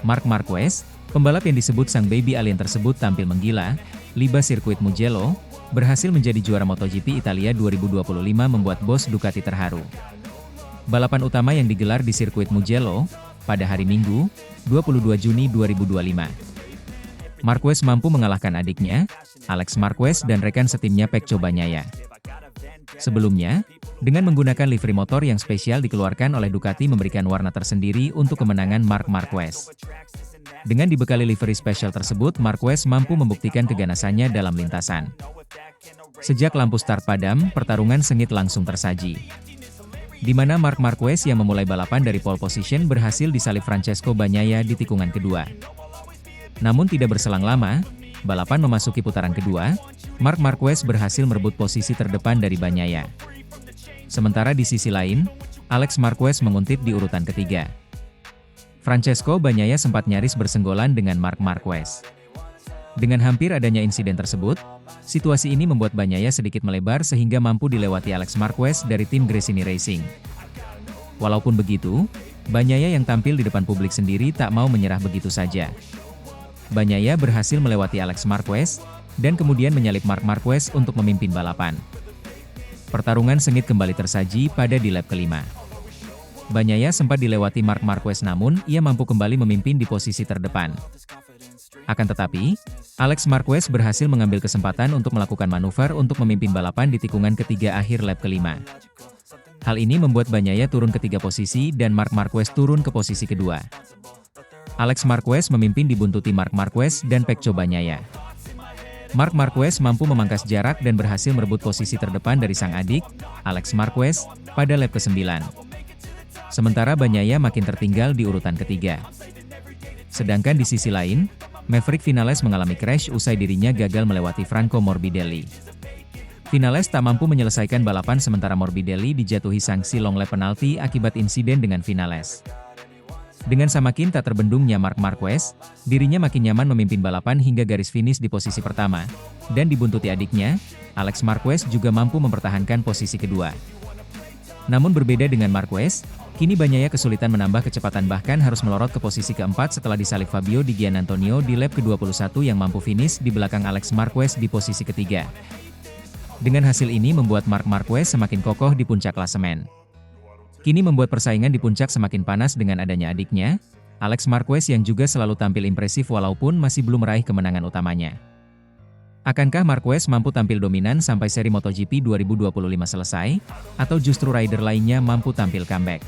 Marc Marquez, pembalap yang disebut sang baby alien tersebut tampil menggila, liba sirkuit Mugello, berhasil menjadi juara MotoGP Italia 2025 membuat bos Ducati terharu. Balapan utama yang digelar di sirkuit Mugello, pada hari Minggu, 22 Juni 2025. Marquez mampu mengalahkan adiknya, Alex Marquez dan rekan setimnya Pecco Bagnaia. Sebelumnya, dengan menggunakan livery motor yang spesial dikeluarkan oleh Ducati memberikan warna tersendiri untuk kemenangan Marc Marquez. Dengan dibekali livery spesial tersebut, Marquez mampu membuktikan keganasannya dalam lintasan. Sejak lampu start padam, pertarungan sengit langsung tersaji. Di mana Marc Marquez yang memulai balapan dari pole position berhasil disalip Francesco Bagnaia di tikungan kedua. Namun tidak berselang lama, balapan memasuki putaran kedua, Marc Marquez berhasil merebut posisi terdepan dari Bagnaia. Sementara di sisi lain, Alex Marquez menguntit di urutan ketiga. Francesco Bagnaia sempat nyaris bersenggolan dengan Marc Marquez. Dengan hampir adanya insiden tersebut, situasi ini membuat Bagnaia sedikit melebar sehingga mampu dilewati Alex Marquez dari tim Gresini Racing. Walaupun begitu, Bagnaia yang tampil di depan publik sendiri tak mau menyerah begitu saja. Bagnaia berhasil melewati Alex Marquez, dan kemudian menyalip Marc Marquez untuk memimpin balapan. Pertarungan sengit kembali tersaji pada di lap kelima. Bagnaia sempat dilewati Marc Marquez namun ia mampu kembali memimpin di posisi terdepan. Akan tetapi, Alex Marquez berhasil mengambil kesempatan untuk melakukan manuver untuk memimpin balapan di tikungan ketiga akhir lap kelima. Hal ini membuat Bagnaia turun ke 3 posisi dan Marc Marquez turun ke posisi kedua. Alex Marquez memimpin dibuntuti Marc Marquez dan Pecco Bagnaia. Marc Marquez mampu memangkas jarak dan berhasil merebut posisi terdepan dari sang adik, Alex Marquez, pada lap ke-9. Sementara Bagnaia makin tertinggal di urutan ketiga. Sedangkan di sisi lain, Maverick Vinales mengalami crash usai dirinya gagal melewati Franco Morbidelli. Vinales tak mampu menyelesaikan balapan sementara Morbidelli dijatuhi sanksi long lap penalti akibat insiden dengan Vinales. Dengan semakin tak terbendungnya Marc Marquez, dirinya makin nyaman memimpin balapan hingga garis finish di posisi pertama, dan dibuntuti adiknya, Alex Marquez juga mampu mempertahankan posisi kedua. Namun berbeda dengan Marquez, kini Bagnaia kesulitan menambah kecepatan bahkan harus melorot ke posisi keempat setelah disalip Fabio Di Giannantonio di lap ke-21 yang mampu finish di belakang Alex Marquez di posisi ketiga. Dengan hasil ini membuat Marc Marquez semakin kokoh di puncak klasemen. Kini membuat persaingan di puncak semakin panas dengan adanya adiknya, Alex Marquez yang juga selalu tampil impresif walaupun masih belum meraih kemenangan utamanya. Akankah Marquez mampu tampil dominan sampai seri MotoGP 2025 selesai, atau justru rider lainnya mampu tampil comeback?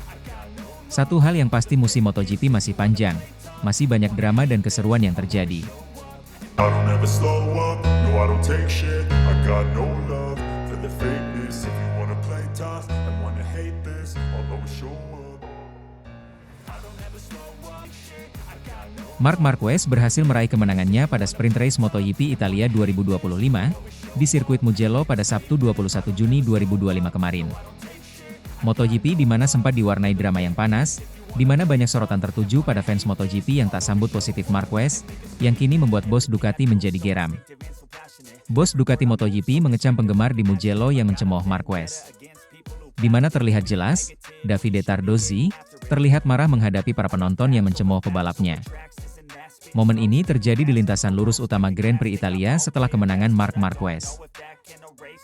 Satu hal yang pasti musim MotoGP masih panjang, masih banyak drama dan keseruan yang terjadi. Marc Marquez berhasil meraih kemenangannya pada sprint race MotoGP Italia 2025 di sirkuit Mugello pada Sabtu 21 Juni 2025 kemarin. MotoGP di mana sempat diwarnai drama yang panas, di mana banyak sorotan tertuju pada fans MotoGP yang tak sambut positif Marquez, yang kini membuat bos Ducati menjadi geram. Bos Ducati MotoGP mengecam penggemar di Mugello yang mencemooh Marquez. Di mana terlihat jelas, Davide Tardozzi terlihat marah menghadapi para penonton yang mencemooh pebalapnya. Momen ini terjadi di lintasan lurus utama Grand Prix Italia setelah kemenangan Marc Marquez.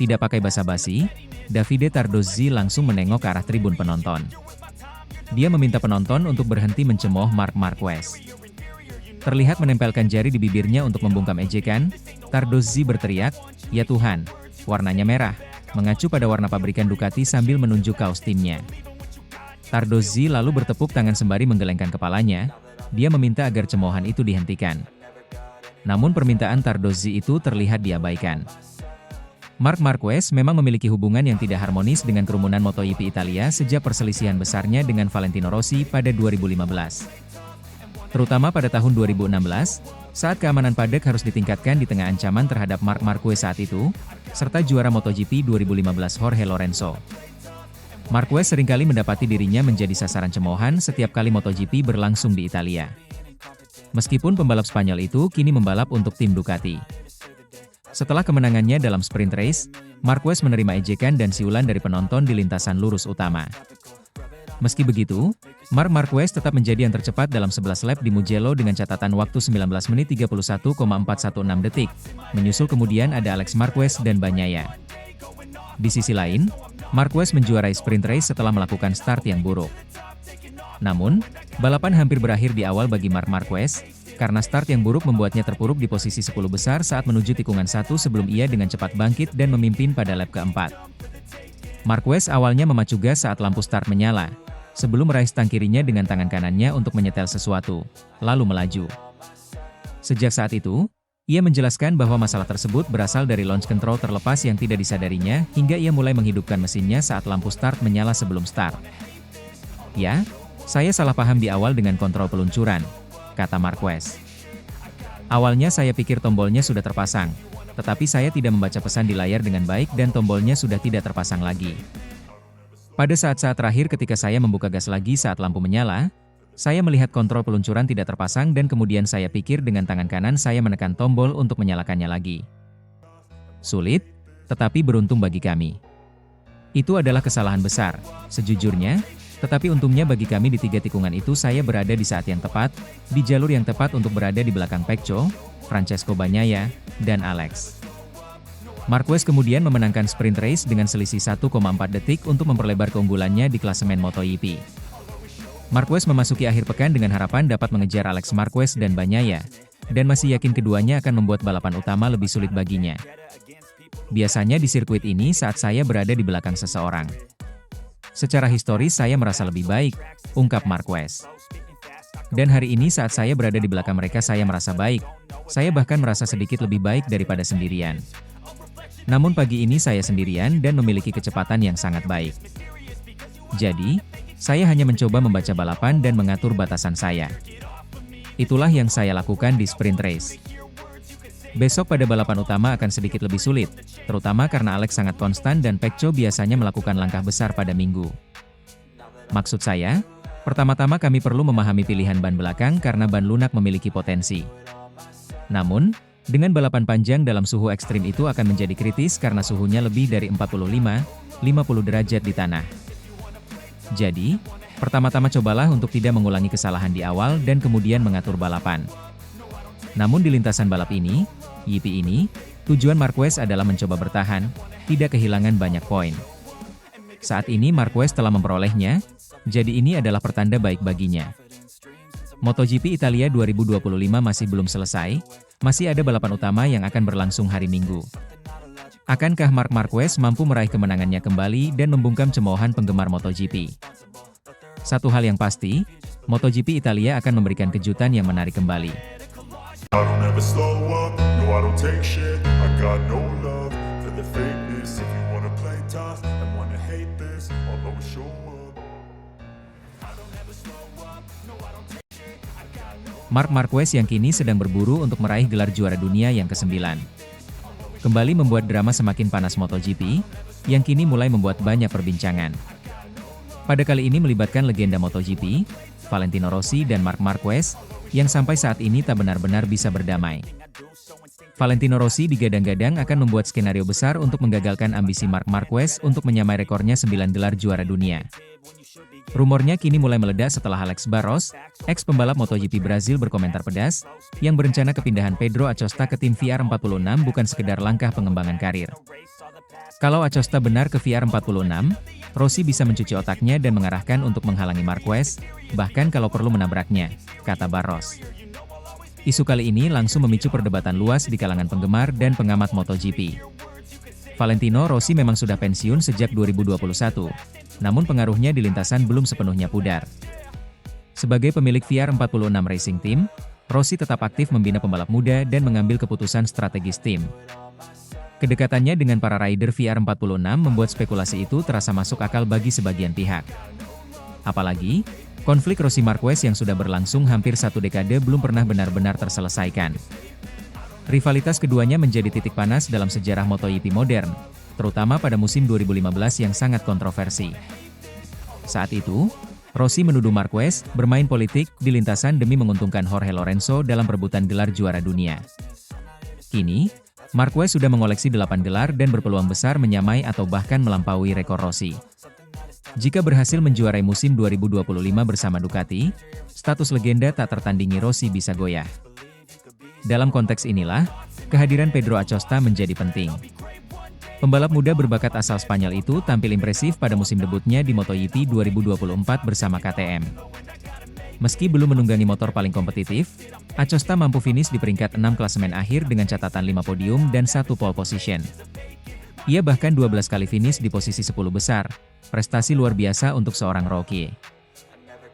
Tidak pakai basa-basi, Davide Tardozzi langsung menengok ke arah tribun penonton. Dia meminta penonton untuk berhenti mencemooh Marc Marquez. Terlihat menempelkan jari di bibirnya untuk membungkam ejekan, Tardozzi berteriak, "Ya Tuhan, warnanya merah," mengacu pada warna pabrikan Ducati sambil menunjuk kaos timnya. Tardozzi lalu bertepuk tangan sembari menggelengkan kepalanya. Dia meminta agar cemoohan itu dihentikan. Namun permintaan Tardozzi itu terlihat diabaikan. Marc Marquez memang memiliki hubungan yang tidak harmonis dengan kerumunan MotoGP Italia sejak perselisihan besarnya dengan Valentino Rossi pada 2015. Terutama pada tahun 2016, saat keamanan paddock harus ditingkatkan di tengah ancaman terhadap Marc Marquez saat itu, serta juara MotoGP 2015 Jorge Lorenzo. Marquez seringkali mendapati dirinya menjadi sasaran cemoohan setiap kali MotoGP berlangsung di Italia. Meskipun pembalap Spanyol itu kini membalap untuk tim Ducati. Setelah kemenangannya dalam sprint race, Marquez menerima ejekan dan siulan dari penonton di lintasan lurus utama. Meski begitu, Marc Marquez tetap menjadi yang tercepat dalam 11 lap di Mugello dengan catatan waktu 19 menit 31,416 detik. Menyusul kemudian ada Alex Marquez dan Bagnaia. Di sisi lain, Marquez menjuarai sprint race setelah melakukan start yang buruk. Namun, balapan hampir berakhir di awal bagi Marc Marquez, karena start yang buruk membuatnya terpuruk di posisi 10 besar saat menuju tikungan 1 sebelum ia dengan cepat bangkit dan memimpin pada lap keempat. Marquez awalnya memacu gas saat lampu start menyala, sebelum meraih stang kirinya dengan tangan kanannya untuk menyetel sesuatu, lalu melaju. Sejak saat itu, ia menjelaskan bahwa masalah tersebut berasal dari launch control terlepas yang tidak disadarinya hingga ia mulai menghidupkan mesinnya saat lampu start menyala sebelum start. "Ya, saya salah paham di awal dengan kontrol peluncuran," kata Marquez. "Awalnya saya pikir tombolnya sudah terpasang, tetapi saya tidak membaca pesan di layar dengan baik dan tombolnya sudah tidak terpasang lagi. Pada saat-saat terakhir ketika saya membuka gas lagi saat lampu menyala, saya melihat kontrol peluncuran tidak terpasang dan kemudian saya pikir dengan tangan kanan saya menekan tombol untuk menyalakannya lagi. Sulit, tetapi beruntung bagi kami. Itu adalah kesalahan besar, sejujurnya, tetapi untungnya bagi kami di 3 tikungan itu saya berada di saat yang tepat, di jalur yang tepat untuk berada di belakang Pecco, Francesco Bagnaia, dan Alex." Marquez kemudian memenangkan sprint race dengan selisih 1,4 detik untuk memperlebar keunggulannya di klasemen MotoGP. Marquez memasuki akhir pekan dengan harapan dapat mengejar Alex Marquez dan Bagnaia, dan masih yakin keduanya akan membuat balapan utama lebih sulit baginya. "Biasanya di sirkuit ini saat saya berada di belakang seseorang. Secara historis saya merasa lebih baik," ungkap Marquez. "Dan hari ini saat saya berada di belakang mereka saya merasa baik, saya bahkan merasa sedikit lebih baik daripada sendirian. Namun pagi ini saya sendirian dan memiliki kecepatan yang sangat baik. Jadi, saya hanya mencoba membaca balapan dan mengatur batasan saya. Itulah yang saya lakukan di sprint race. Besok pada balapan utama akan sedikit lebih sulit, terutama karena Alex sangat konstan dan Pecco biasanya melakukan langkah besar pada minggu. Maksud saya, pertama-tama kami perlu memahami pilihan ban belakang karena ban lunak memiliki potensi. Namun, dengan balapan panjang dalam suhu ekstrim itu akan menjadi kritis karena suhunya lebih dari 45-50 derajat di tanah. Jadi, pertama-tama cobalah untuk tidak mengulangi kesalahan di awal dan kemudian mengatur balapan. Namun di lintasan balap ini, YP ini, tujuan Marquez adalah mencoba bertahan, tidak kehilangan banyak poin. Saat ini Marquez telah memperolehnya, jadi ini adalah pertanda baik baginya. MotoGP Italia 2025 masih belum selesai, masih ada balapan utama yang akan berlangsung hari Minggu. Akankah Marc Marquez mampu meraih kemenangannya kembali dan membungkam cemoohan penggemar MotoGP? Satu hal yang pasti, MotoGP Italia akan memberikan kejutan yang menarik kembali. I don't ever slow up, no I don't take shit, I got no love for the fakeness. If you wanna play tough and wanna hate this, I'll always show up. I don't ever slow up, no I don't take shit, I got no. Marc Marquez yang kini sedang berburu untuk meraih gelar juara dunia yang ke-9. Kembali membuat drama semakin panas MotoGP, yang kini mulai membuat banyak perbincangan. Pada kali ini melibatkan legenda MotoGP, Valentino Rossi dan Marc Marquez, yang sampai saat ini tak benar-benar bisa berdamai. Valentino Rossi digadang-gadang akan membuat skenario besar untuk menggagalkan ambisi Marc Marquez untuk menyamai rekornya 9 gelar juara dunia. Rumornya kini mulai meledak setelah Alex Barros, ex-pembalap MotoGP Brazil berkomentar pedas, yang berencana kepindahan Pedro Acosta ke tim VR46 bukan sekedar langkah pengembangan karir. Kalau Acosta benar ke VR46, Rossi bisa mencuci otaknya dan mengarahkan untuk menghalangi Marquez, bahkan kalau perlu menabraknya, kata Barros. Isu kali ini langsung memicu perdebatan luas di kalangan penggemar dan pengamat MotoGP. Valentino Rossi memang sudah pensiun sejak 2021, namun pengaruhnya di lintasan belum sepenuhnya pudar. Sebagai pemilik VR46 Racing Team, Rossi tetap aktif membina pembalap muda dan mengambil keputusan strategis tim. Kedekatannya dengan para rider VR46 membuat spekulasi itu terasa masuk akal bagi sebagian pihak. Apalagi, konflik Rossi Marquez yang sudah berlangsung hampir 1 dekade belum pernah benar-benar terselesaikan. Rivalitas keduanya menjadi titik panas dalam sejarah MotoGP modern, terutama pada musim 2015 yang sangat kontroversi. Saat itu, Rossi menuduh Marquez bermain politik di lintasan demi menguntungkan Jorge Lorenzo dalam perebutan gelar juara dunia. Kini, Marquez sudah mengoleksi 8 gelar dan berpeluang besar menyamai atau bahkan melampaui rekor Rossi. Jika berhasil menjuarai musim 2025 bersama Ducati, status legenda tak tertandingi Rossi bisa goyah. Dalam konteks inilah, kehadiran Pedro Acosta menjadi penting. Pembalap muda berbakat asal Spanyol itu tampil impresif pada musim debutnya di MotoGP 2024 bersama KTM. Meski belum menunggangi motor paling kompetitif, Acosta mampu finish di peringkat 6 klasemen akhir dengan catatan 5 podium dan 1 pole position. Ia bahkan 12 kali finish di posisi 10 besar, prestasi luar biasa untuk seorang rookie.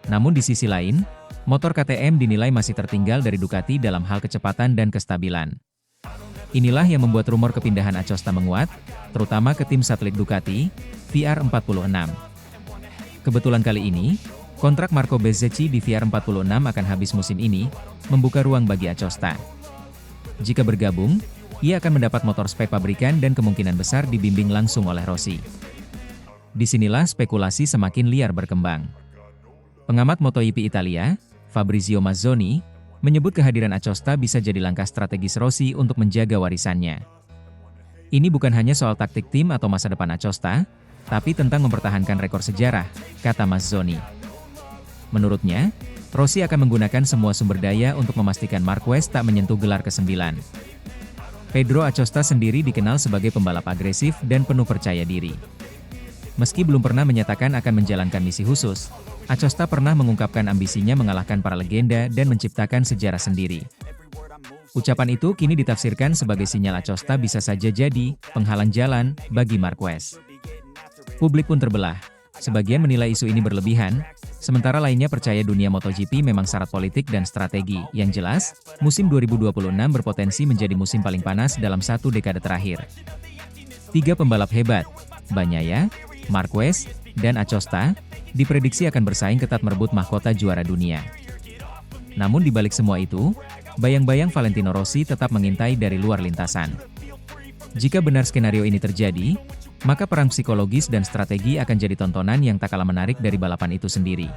Namun di sisi lain, motor KTM dinilai masih tertinggal dari Ducati dalam hal kecepatan dan kestabilan. Inilah yang membuat rumor kepindahan Acosta menguat, terutama ke tim satelit Ducati, VR46. Kebetulan kali ini, kontrak Marco Bezzecchi di VR46 akan habis musim ini, membuka ruang bagi Acosta. Jika bergabung, ia akan mendapat motor spek pabrikan dan kemungkinan besar dibimbing langsung oleh Rossi. Disinilah spekulasi semakin liar berkembang. Pengamat MotoGP Italia, Fabrizio Mazzoni, menyebut kehadiran Acosta bisa jadi langkah strategis Rossi untuk menjaga warisannya. Ini bukan hanya soal taktik tim atau masa depan Acosta, tapi tentang mempertahankan rekor sejarah, kata Mazzoni. Menurutnya, Rossi akan menggunakan semua sumber daya untuk memastikan Marquez tak menyentuh gelar ke-9. Pedro Acosta sendiri dikenal sebagai pembalap agresif dan penuh percaya diri. Meski belum pernah menyatakan akan menjalankan misi khusus, Acosta pernah mengungkapkan ambisinya mengalahkan para legenda dan menciptakan sejarah sendiri. Ucapan itu kini ditafsirkan sebagai sinyal Acosta bisa saja jadi penghalang jalan bagi Marquez. Publik pun terbelah. Sebagian menilai isu ini berlebihan, sementara lainnya percaya dunia MotoGP memang syarat politik dan strategi. Yang jelas, musim 2026 berpotensi menjadi musim paling panas dalam 1 dekade terakhir. 3 pembalap hebat, Bagnaia, Marquez, dan Acosta, diprediksi akan bersaing ketat merebut mahkota juara dunia. Namun di balik semua itu, bayang-bayang Valentino Rossi tetap mengintai dari luar lintasan. Jika benar skenario ini terjadi, maka perang psikologis dan strategi akan jadi tontonan yang tak kalah menarik dari balapan itu sendiri.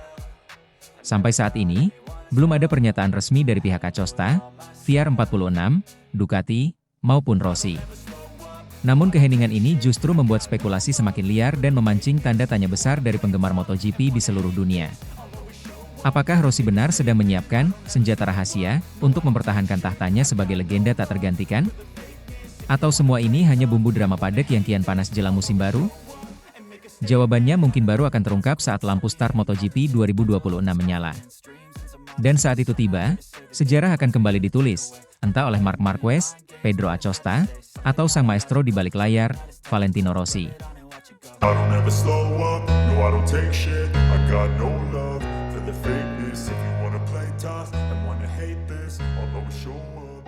Sampai saat ini, belum ada pernyataan resmi dari pihak Acosta, VR46, Ducati, maupun Rossi. Namun keheningan ini justru membuat spekulasi semakin liar dan memancing tanda tanya besar dari penggemar MotoGP di seluruh dunia. Apakah Rossi benar sedang menyiapkan senjata rahasia untuk mempertahankan tahtanya sebagai legenda tak tergantikan? Atau semua ini hanya bumbu drama padek yang kian panas jelang musim baru? Jawabannya mungkin baru akan terungkap saat lampu start MotoGP 2026 menyala. Dan saat itu tiba, sejarah akan kembali ditulis, entah oleh Marc Marquez, Pedro Acosta, atau sang maestro di balik layar, Valentino Rossi. I don't ever slow up, no I don't take shit. I got no love for the fakeness. If you wanna play tough and wanna hate this, I'll always show up.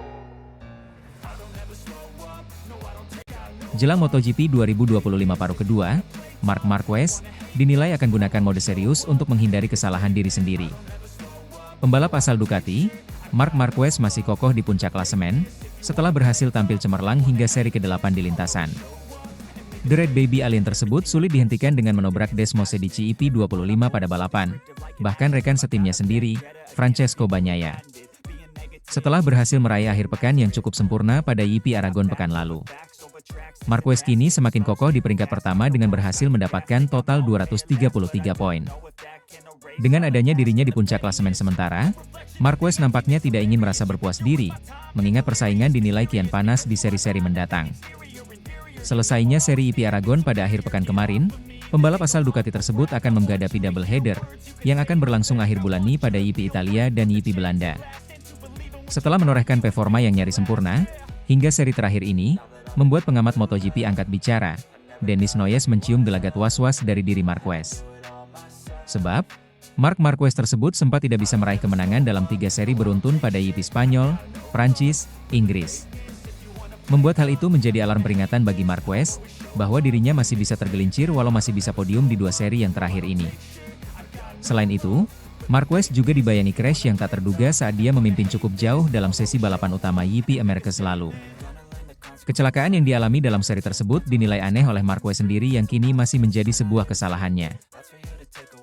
Jelang MotoGP 2025 paruh kedua, Marc Marquez dinilai akan gunakan mode serius untuk menghindari kesalahan diri sendiri. Pembalap asal Ducati, Marc Marquez masih kokoh di puncak klasemen, setelah berhasil tampil cemerlang hingga seri ke-8 di lintasan. The Red Baby Alien tersebut sulit dihentikan dengan menobrak Desmosedici EP25 pada balapan, bahkan rekan setimnya sendiri, Francesco Bagnaia. Setelah berhasil meraih akhir pekan yang cukup sempurna pada EP Aragon pekan lalu, Marquez kini semakin kokoh di peringkat pertama dengan berhasil mendapatkan total 233 poin. Dengan adanya dirinya di puncak klasemen sementara, Marquez nampaknya tidak ingin merasa berpuas diri, mengingat persaingan dinilai kian panas di seri-seri mendatang. Selesainya seri EP Aragon pada akhir pekan kemarin, pembalap asal Ducati tersebut akan menghadapi double header, yang akan berlangsung akhir bulan ini pada EP Italia dan EP Belanda. Setelah menorehkan performa yang nyaris sempurna, hingga seri terakhir ini, membuat pengamat MotoGP angkat bicara, Dennis Noyes mencium gelagat was-was dari diri Marquez. Sebab, Marc Marquez tersebut sempat tidak bisa meraih kemenangan dalam 3 seri beruntun pada EP Spanyol, Prancis, Inggris. Membuat hal itu menjadi alarm peringatan bagi Marquez, bahwa dirinya masih bisa tergelincir walau masih bisa podium di 2 seri yang terakhir ini. Selain itu, Marquez juga dibayangi crash yang tak terduga saat dia memimpin cukup jauh dalam sesi balapan utama EP Americas lalu. Kecelakaan yang dialami dalam seri tersebut dinilai aneh oleh Marquez sendiri yang kini masih menjadi sebuah kesalahannya.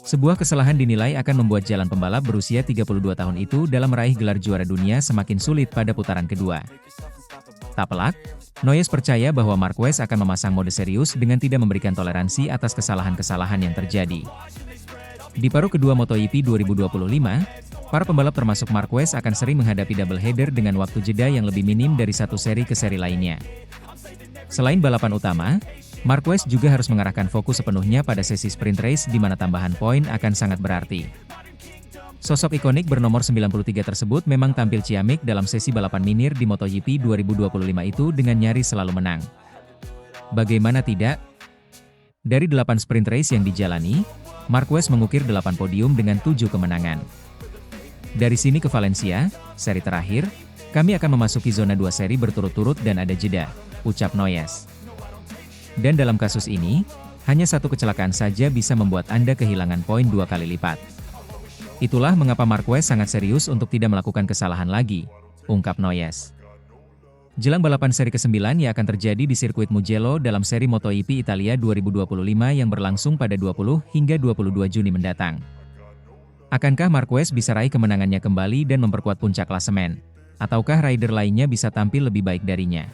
Sebuah kesalahan dinilai akan membuat jalan pembalap berusia 32 tahun itu dalam meraih gelar juara dunia semakin sulit pada putaran kedua. Tak pelak, Noyes percaya bahwa Marquez akan memasang mode serius dengan tidak memberikan toleransi atas kesalahan-kesalahan yang terjadi. Di paruh kedua MotoGP 2025, para pembalap termasuk Marquez akan sering menghadapi double header dengan waktu jeda yang lebih minim dari satu seri ke seri lainnya. Selain balapan utama, Marquez juga harus mengarahkan fokus sepenuhnya pada sesi sprint race di mana tambahan poin akan sangat berarti. Sosok ikonik bernomor 93 tersebut memang tampil ciamik dalam sesi balapan minor di MotoGP 2025 itu dengan nyaris selalu menang. Bagaimana tidak? Dari 8 sprint race yang dijalani, Marquez mengukir 8 podium dengan 7 kemenangan. Dari sini ke Valencia, seri terakhir, kami akan memasuki zona 2 seri berturut-turut dan ada jeda, ucap Noyes. Dan dalam kasus ini, hanya satu kecelakaan saja bisa membuat Anda kehilangan poin 2 kali lipat. Itulah mengapa Marquez sangat serius untuk tidak melakukan kesalahan lagi, ungkap Noyes. Jelang balapan seri ke-9 yang akan terjadi di sirkuit Mugello dalam seri MotoGP Italia 2025 yang berlangsung pada 20 hingga 22 Juni mendatang. Akankah Marquez bisa raih kemenangannya kembali dan memperkuat puncak klasemen? Ataukah rider lainnya bisa tampil lebih baik darinya?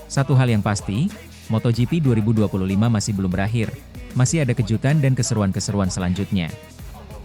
Satu hal yang pasti, MotoGP 2025 masih belum berakhir. Masih ada kejutan dan keseruan-keseruan selanjutnya.